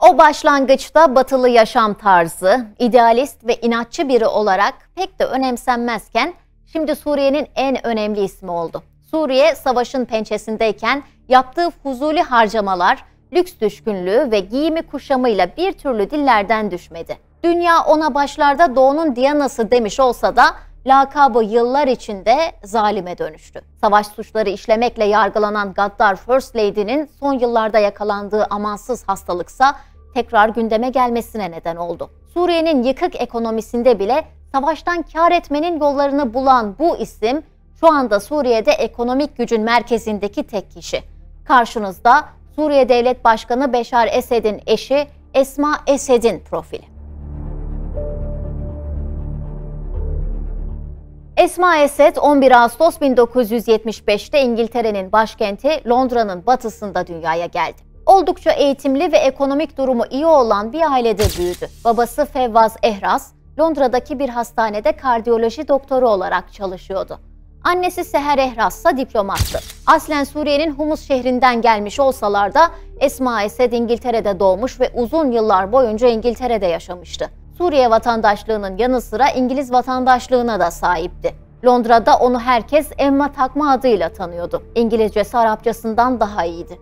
O başlangıçta batılı yaşam tarzı, idealist ve inatçı biri olarak pek de önemsenmezken şimdi Suriye'nin en önemli ismi oldu. Suriye savaşın pençesindeyken yaptığı fuzuli harcamalar, lüks düşkünlüğü ve giyimi kuşamıyla bir türlü dillerden düşmedi. Dünya ona başlarda Doğu'nun Diyanası demiş olsa da lakabı yıllar içinde zalime dönüştü. Savaş suçları işlemekle yargılanan gaddar First Lady'nin son yıllarda yakalandığı amansız hastalıksa tekrar gündeme gelmesine neden oldu. Suriye'nin yıkık ekonomisinde bile savaştan kâr etmenin yollarını bulan bu isim şu anda Suriye'de ekonomik gücün merkezindeki tek kişi. Karşınızda Suriye Devlet Başkanı Beşar Esed'in eşi Esma Esed'in profili. Esma Esed 11 Ağustos 1975'te İngiltere'nin başkenti Londra'nın batısında dünyaya geldi. Oldukça eğitimli ve ekonomik durumu iyi olan bir ailede büyüdü. Babası Fevvaz Ehraz, Londra'daki bir hastanede kardiyoloji doktoru olarak çalışıyordu. Annesi Seher Ehraz ise diplomattı. Aslen Suriye'nin Humus şehrinden gelmiş olsalar da Esma Esed İngiltere'de doğmuş ve uzun yıllar boyunca İngiltere'de yaşamıştı. Suriye vatandaşlığının yanı sıra İngiliz vatandaşlığına da sahipti. Londra'da onu herkes Emma Takma adıyla tanıyordu. İngilizcesi Arapçasından daha iyiydi.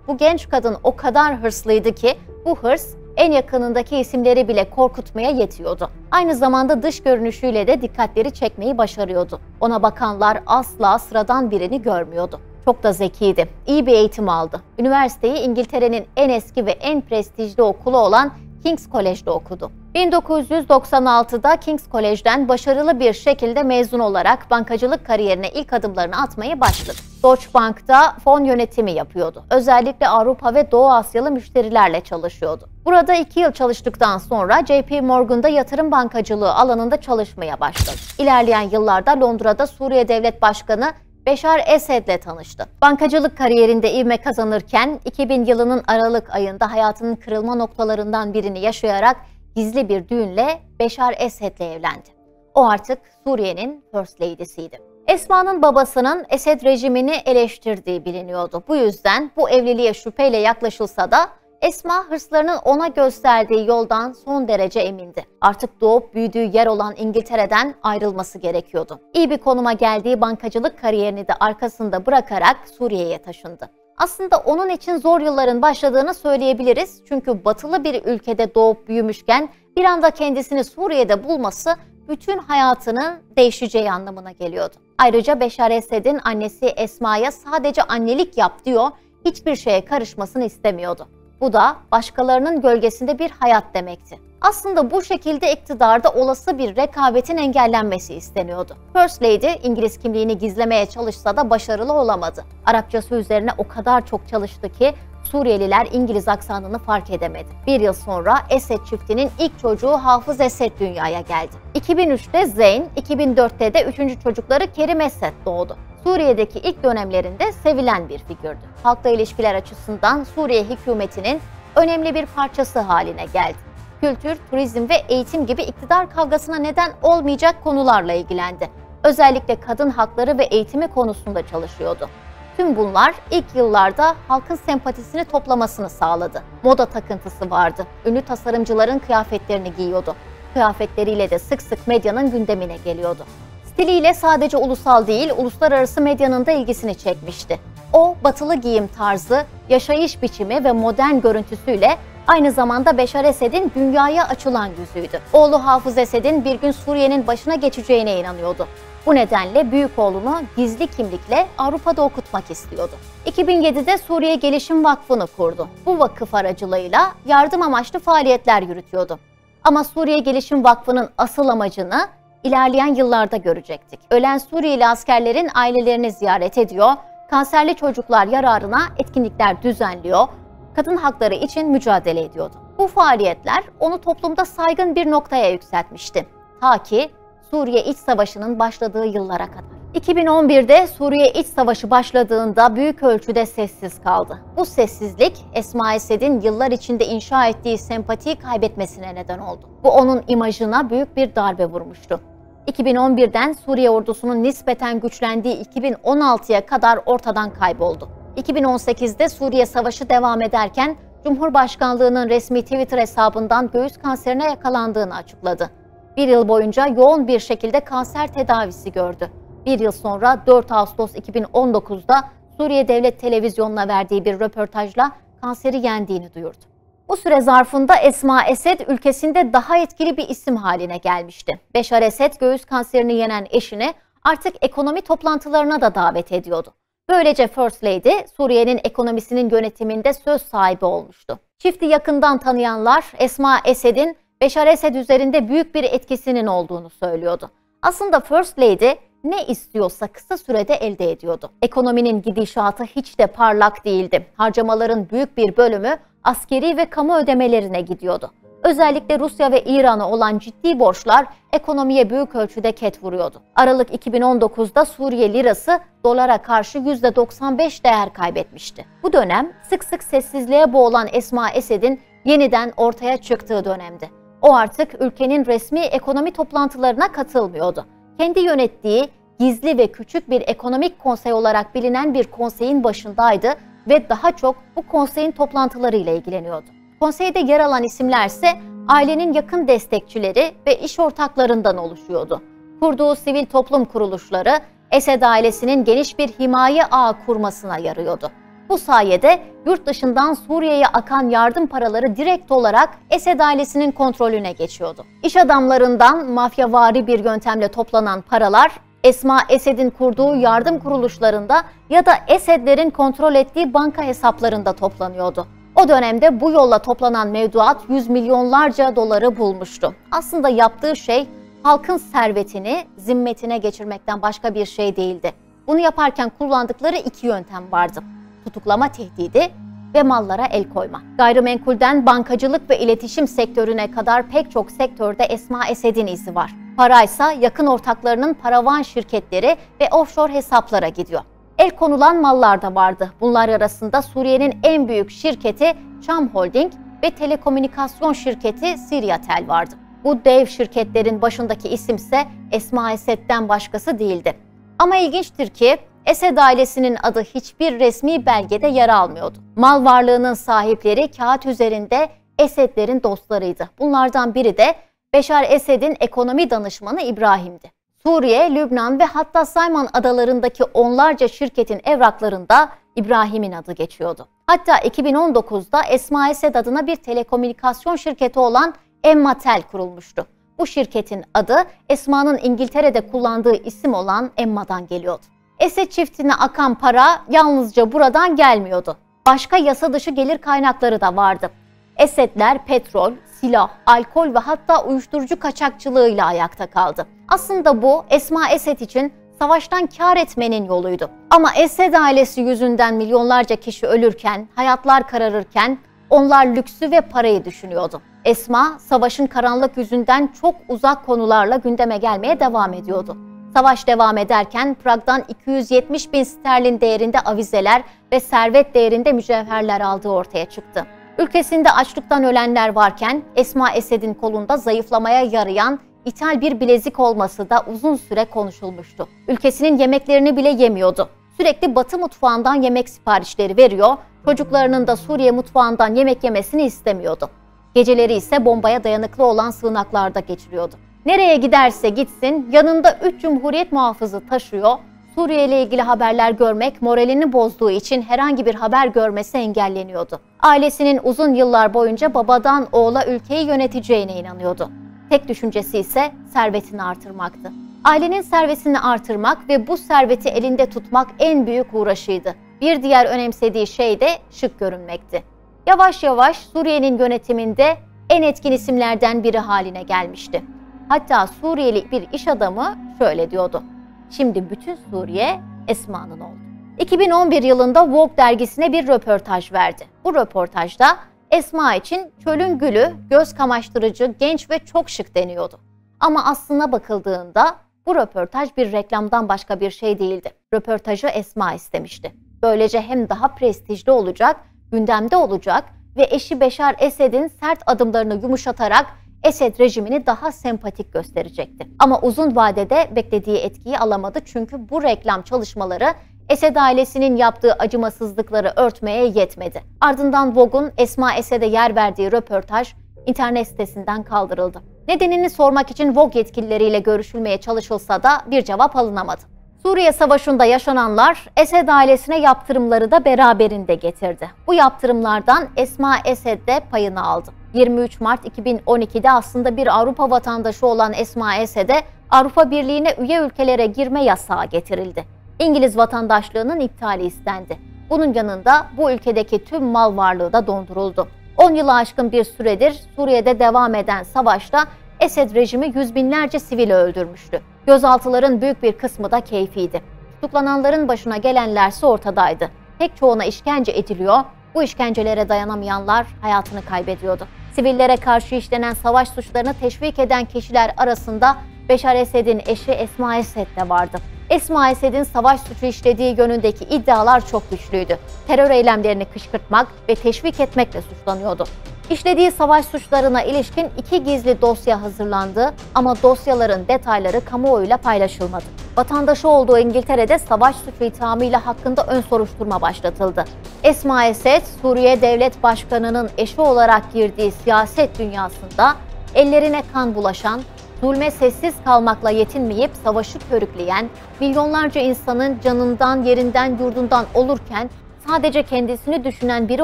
Bu genç kadın o kadar hırslıydı ki bu hırs en yakınındaki isimleri bile korkutmaya yetiyordu. Aynı zamanda dış görünüşüyle de dikkatleri çekmeyi başarıyordu. Ona bakanlar asla sıradan birini görmüyordu. Çok da zekiydi. İyi bir eğitim aldı. Üniversiteyi İngiltere'nin en eski ve en prestijli okulu olan King's College'de okudu. 1996'da King's College'den başarılı bir şekilde mezun olarak bankacılık kariyerine ilk adımlarını atmayı başladı. Deutsche Bank'ta fon yönetimi yapıyordu. Özellikle Avrupa ve Doğu Asyalı müşterilerle çalışıyordu. Burada 2 yıl çalıştıktan sonra JP Morgan'da yatırım bankacılığı alanında çalışmaya başladı. İlerleyen yıllarda Londra'da Suriye Devlet Başkanı Beşar Esed'le tanıştı. Bankacılık kariyerinde ivme kazanırken 2000 yılının Aralık ayında hayatının kırılma noktalarından birini yaşayarak gizli bir düğünle Beşar Esed'le evlendi. O artık Suriye'nin First Lady'siydi. Esma'nın babasının Esed rejimini eleştirdiği biliniyordu. Bu yüzden bu evliliğe şüpheyle yaklaşılsa da Esma hırslarının ona gösterdiği yoldan son derece emindi. Artık doğup büyüdüğü yer olan İngiltere'den ayrılması gerekiyordu. İyi bir konuma geldiği bankacılık kariyerini de arkasında bırakarak Suriye'ye taşındı. Aslında onun için zor yılların başladığını söyleyebiliriz. Çünkü batılı bir ülkede doğup büyümüşken bir anda kendisini Suriye'de bulması bütün hayatının değişeceği anlamına geliyordu. Ayrıca Beşar Esed'in annesi Esma'ya sadece annelik yap diyor, hiçbir şeye karışmasını istemiyordu. Bu da başkalarının gölgesinde bir hayat demekti. Aslında bu şekilde iktidarda olası bir rekabetin engellenmesi isteniyordu. First Lady İngiliz kimliğini gizlemeye çalışsa da başarılı olamadı. Arapçası üzerine o kadar çok çalıştı ki Suriyeliler İngiliz aksanını fark edemedi. Bir yıl sonra Esed çiftinin ilk çocuğu Hafız Esed dünyaya geldi. 2003'te Zeyn, 2004'te de 3. çocukları Kerim Esed doğdu. Suriye'deki ilk dönemlerinde sevilen bir figürdü. Halkla ilişkiler açısından Suriye hükümetinin önemli bir parçası haline geldi. Kültür, turizm ve eğitim gibi iktidar kavgasına neden olmayacak konularla ilgilendi. Özellikle kadın hakları ve eğitimi konusunda çalışıyordu. Tüm bunlar ilk yıllarda halkın sempatisini toplamasını sağladı. Moda takıntısı vardı. Ünlü tasarımcıların kıyafetlerini giyiyordu. Kıyafetleriyle de sık sık medyanın gündemine geliyordu. Stiliyle sadece ulusal değil, uluslararası medyanın da ilgisini çekmişti. O, batılı giyim tarzı, yaşayış biçimi ve modern görüntüsüyle aynı zamanda Beşar Esed'in dünyaya açılan yüzüydü. Oğlu Hafız Esed'in bir gün Suriye'nin başına geçeceğine inanıyordu. Bu nedenle büyük oğlunu gizli kimlikle Avrupa'da okutmak istiyordu. 2007'de Suriye Gelişim Vakfı'nı kurdu. Bu vakıf aracılığıyla yardım amaçlı faaliyetler yürütüyordu. Ama Suriye Gelişim Vakfı'nın asıl amacını ilerleyen yıllarda görecektik. Ölen Suriyeli askerlerin ailelerini ziyaret ediyor, kanserli çocuklar yararına etkinlikler düzenliyor, kadın hakları için mücadele ediyordu. Bu faaliyetler onu toplumda saygın bir noktaya yükseltmişti. Ta ki Suriye İç Savaşı'nın başladığı yıllara kadar. 2011'de Suriye İç Savaşı başladığında büyük ölçüde sessiz kaldı. Bu sessizlik Esma Esed'in yıllar içinde inşa ettiği sempatiyi kaybetmesine neden oldu. Bu onun imajına büyük bir darbe vurmuştu. 2011'den Suriye ordusunun nispeten güçlendiği 2016'ya kadar ortadan kayboldu. 2018'de Suriye Savaşı devam ederken Cumhurbaşkanlığının resmi Twitter hesabından göğüs kanserine yakalandığını açıkladı. Bir yıl boyunca yoğun bir şekilde kanser tedavisi gördü. Bir yıl sonra 4 Ağustos 2019'da Suriye Devlet Televizyonu'na verdiği bir röportajla kanseri yendiğini duyurdu. Bu süre zarfında Esma Esed ülkesinde daha etkili bir isim haline gelmişti. Beşar Esed göğüs kanserini yenen eşini artık ekonomi toplantılarına da davet ediyordu. Böylece First Lady Suriye'nin ekonomisinin yönetiminde söz sahibi olmuştu. Çifti yakından tanıyanlar Esma Esed'in Beşar Esed üzerinde büyük bir etkisinin olduğunu söylüyordu. Aslında First Lady ne istiyorsa kısa sürede elde ediyordu. Ekonominin gidişatı hiç de parlak değildi. Harcamaların büyük bir bölümü askeri ve kamu ödemelerine gidiyordu. Özellikle Rusya ve İran'a olan ciddi borçlar ekonomiye büyük ölçüde ket vuruyordu. Aralık 2019'da Suriye lirası dolara karşı %95 değer kaybetmişti. Bu dönem sık sık sessizliğe boğulan Esma Esed'in yeniden ortaya çıktığı dönemdi. O artık ülkenin resmi ekonomi toplantılarına katılmıyordu. Kendi yönettiği gizli ve küçük bir ekonomik konsey olarak bilinen bir konseyin başındaydı ve daha çok bu konseyin toplantılarıyla ilgileniyordu. Konseyde yer alan isimler ise ailenin yakın destekçileri ve iş ortaklarından oluşuyordu. Kurduğu sivil toplum kuruluşları Esed ailesinin geniş bir himaye ağı kurmasına yarıyordu. Bu sayede yurt dışından Suriye'ye akan yardım paraları direkt olarak Esed ailesinin kontrolüne geçiyordu. İş adamlarından mafyavari bir yöntemle toplanan paralar Esma Esed'in kurduğu yardım kuruluşlarında ya da Esedlerin kontrol ettiği banka hesaplarında toplanıyordu. O dönemde bu yolla toplanan mevduat yüz milyonlarca doları bulmuştu. Aslında yaptığı şey halkın servetini zimmetine geçirmekten başka bir şey değildi. Bunu yaparken kullandıkları iki yöntem vardı: tutuklama tehdidi ve mallara el koyma. Gayrimenkulden bankacılık ve iletişim sektörüne kadar pek çok sektörde Esma Esed'in izi var. Paraysa yakın ortaklarının paravan şirketleri ve offshore hesaplara gidiyor. El konulan mallar da vardı. Bunlar arasında Suriye'nin en büyük şirketi Çam Holding ve telekomünikasyon şirketi Siryatel vardı. Bu dev şirketlerin başındaki isimse Esma Esed'den başkası değildi. Ama ilginçtir ki Esed ailesinin adı hiçbir resmi belgede yer almıyordu. Mal varlığının sahipleri kağıt üzerinde Esedlerin dostlarıydı. Bunlardan biri de Beşar Esed'in ekonomi danışmanı İbrahim'di. Suriye, Lübnan ve hatta Sayman adalarındaki onlarca şirketin evraklarında İbrahim'in adı geçiyordu. Hatta 2019'da Esma Esed adına bir telekomünikasyon şirketi olan Emmatel kurulmuştu. Bu şirketin adı Esma'nın İngiltere'de kullandığı isim olan Emma'dan geliyordu. Esed çiftine akan para yalnızca buradan gelmiyordu. Başka yasa dışı gelir kaynakları da vardı. Esedler petrol, silah, alkol ve hatta uyuşturucu kaçakçılığıyla ayakta kaldı. Aslında bu Esma Esed için savaştan kâr etmenin yoluydu. Ama Esed ailesi yüzünden milyonlarca kişi ölürken, hayatlar kararırken onlar lüksü ve parayı düşünüyordu. Esma, savaşın karanlık yüzünden çok uzak konularla gündeme gelmeye devam ediyordu. Savaş devam ederken Prag'dan 270 bin sterlin değerinde avizeler ve servet değerinde mücevherler aldığı ortaya çıktı. Ülkesinde açlıktan ölenler varken Esma Esed'in kolunda zayıflamaya yarayan ithal bir bilezik olması da uzun süre konuşulmuştu. Ülkesinin yemeklerini bile yemiyordu. Sürekli Batı mutfağından yemek siparişleri veriyor, çocuklarının da Suriye mutfağından yemek yemesini istemiyordu. Geceleri ise bombaya dayanıklı olan sığınaklarda geçiriyordu. Nereye giderse gitsin yanında 3 cumhuriyet muhafızı taşıyor, Suriye ile ilgili haberler görmek moralini bozduğu için herhangi bir haber görmesi engelleniyordu. Ailesinin uzun yıllar boyunca babadan oğula ülkeyi yöneteceğine inanıyordu. Tek düşüncesi ise servetini artırmaktı. Ailenin servetini artırmak ve bu serveti elinde tutmak en büyük uğraşıydı. Bir diğer önemsediği şey de şık görünmekti. Yavaş yavaş Suriye'nin yönetiminde en etkin isimlerden biri haline gelmişti. Hatta Suriyeli bir iş adamı şöyle diyordu: "Şimdi bütün Suriye Esma'nın oldu." 2011 yılında Vogue dergisine bir röportaj verdi. Bu röportajda Esma için çölün gülü, göz kamaştırıcı, genç ve çok şık deniyordu. Ama aslına bakıldığında bu röportaj bir reklamdan başka bir şey değildi. Röportajı Esma istemişti. Böylece hem daha prestijli olacak, gündemde olacak ve eşi Beşar Esed'in sert adımlarını yumuşatarak Esed rejimini daha sempatik gösterecekti. Ama uzun vadede beklediği etkiyi alamadı çünkü bu reklam çalışmaları Esed ailesinin yaptığı acımasızlıkları örtmeye yetmedi. Ardından Vogue'un Esma Esed'e yer verdiği röportaj internet sitesinden kaldırıldı. Nedenini sormak için Vogue yetkilileriyle görüşülmeye çalışılsa da bir cevap alınamadı. Suriye Savaşı'nda yaşananlar Esed ailesine yaptırımları da beraberinde getirdi. Bu yaptırımlardan Esma Esed de payını aldı. 23 Mart 2012'de aslında bir Avrupa vatandaşı olan Esma Esed'e Avrupa Birliği'ne üye ülkelere girme yasağı getirildi. İngiliz vatandaşlığının iptali istendi. Bunun yanında bu ülkedeki tüm mal varlığı da donduruldu. 10 yılı aşkın bir süredir Suriye'de devam eden savaşta Esed rejimi yüz binlerce sivili öldürmüştü. Gözaltıların büyük bir kısmı da keyfiydi. Tutuklananların başına gelenlerse ortadaydı. Pek çoğuna işkence ediliyor, bu işkencelere dayanamayanlar hayatını kaybediyordu. Sivillere karşı işlenen savaş suçlarını teşvik eden kişiler arasında Beşar Esed'in eşi Esma Esed de vardı. Esma Esed'in savaş suçu işlediği yönündeki iddialar çok güçlüydü. Terör eylemlerini kışkırtmak ve teşvik etmekle suçlanıyordu. İşlediği savaş suçlarına ilişkin 2 gizli dosya hazırlandı ama dosyaların detayları kamuoyuyla paylaşılmadı. Vatandaşı olduğu İngiltere'de savaş suçu ithamıyla hakkında ön soruşturma başlatıldı. Esma Esed, Suriye Devlet Başkanı'nın eşi olarak girdiği siyaset dünyasında ellerine kan bulaşan, zulme sessiz kalmakla yetinmeyip savaşı körükleyen, milyonlarca insanın canından, yerinden, yurdundan olurken sadece kendisini düşünen biri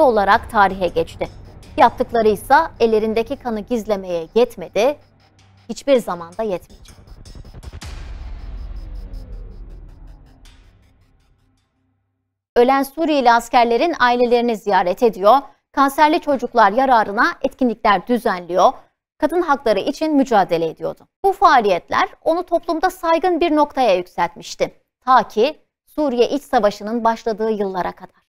olarak tarihe geçti. Yaptıkları ise ellerindeki kanı gizlemeye yetmedi, hiçbir zaman da yetmeyecek. Ölen Suriyeli askerlerin ailelerini ziyaret ediyor, kanserli çocuklar yararına etkinlikler düzenliyor, kadın hakları için mücadele ediyordu. Bu faaliyetler onu toplumda saygın bir noktaya yükseltmişti. Ta ki Suriye İç Savaşı'nın başladığı yıllara kadar.